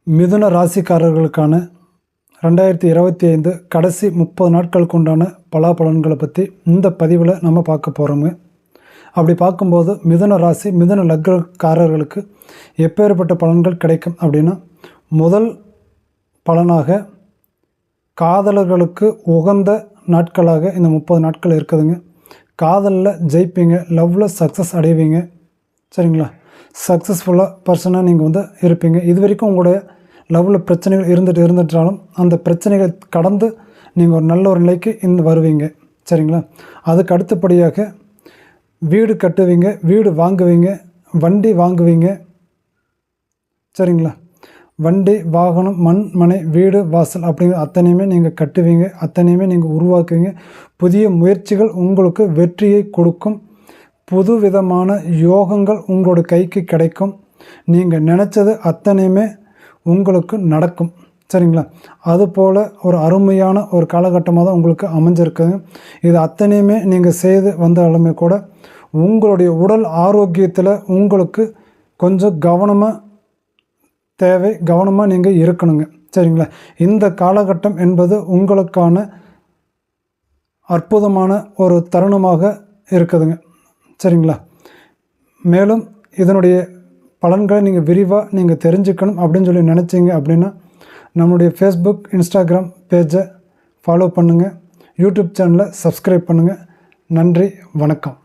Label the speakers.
Speaker 1: மிதுன ராசிக்காரர்களுக்கான 2025 கடைசி 30 நாட்களுக்கு உண்டான பலாபலன்களை பற்றி இந்த பதிவில் நம்ம பார்க்க போகிறோங்க. அப்படி பார்க்கும்போது மிதுன ராசி மிதுன லக்னக்காரர்களுக்கு எப்பேற்பட்ட பலன்கள் கிடைக்கும் அப்படின்னா, முதல் பலனாக காதலர்களுக்கு உகந்த நாட்களாக இந்த 30 நாட்கள் இருக்குதுங்க. காதலில் ஜெயிப்பீங்க, லவ்வில் சக்ஸஸ் அடைவீங்க. சரிங்களா? சக்ஸஸ்ஃபுல்லாக பர்சனாக நீங்கள் இருப்பீங்க. இது வரைக்கும் உங்களுடைய லவ்வில் பிரச்சனைகள் இருந்துட்டாலும் அந்த பிரச்சனைகளை கடந்து நீங்கள் ஒரு நல்ல ஒரு நிலைக்கு வருவீங்க. சரிங்களா? அதுக்கு அடுத்தபடியாக வீடு கட்டுவீங்க, வீடு வாங்குவீங்க, வண்டி வாங்குவீங்க. சரிங்களா? வண்டி, வாகனம், மண், மனை, வீடு, வாசல் அப்படிங்கிற அத்தனையுமே நீங்கள் கட்டுவீங்க, அத்தனையுமே நீங்கள் உருவாக்குவீங்க. புதிய முயற்சிகள் உங்களுக்கு வெற்றியை கொடுக்கும். புது விதமான யோகங்கள் உங்களோட கைக்கு கிடைக்கும். நீங்கள் நினச்சது அத்தனையுமே உங்களுக்கு நடக்கும். சரிங்களா? அதுபோல் ஒரு அருமையான ஒரு காலகட்டமாக தான் உங்களுக்கு அமைஞ்சிருக்குங்க. இது அத்தனையுமே நீங்கள் செய்து வந்தாலுமே கூட உங்களுடைய உடல் ஆரோக்கியத்தில் உங்களுக்கு கொஞ்சம் கவனமாக நீங்கள் இருக்கணுங்க. சரிங்களா? இந்த காலகட்டம் என்பது உங்களுக்கான அற்புதமான ஒரு தருணமாக இருக்குதுங்க. சரிங்களா? மேலும் இதனுடைய பலன்களை நீங்கள் விரிவாக தெரிஞ்சுக்கணும் அப்படின்னு சொல்லி நினச்சிங்க அப்படின்னா, நம்மளுடைய ஃபேஸ்புக், இன்ஸ்டாகிராம் பேஜை ஃபாலோ பண்ணுங்கள், யூடியூப் சேனலை சப்ஸ்கிரைப் பண்ணுங்கள். நன்றி, வணக்கம்.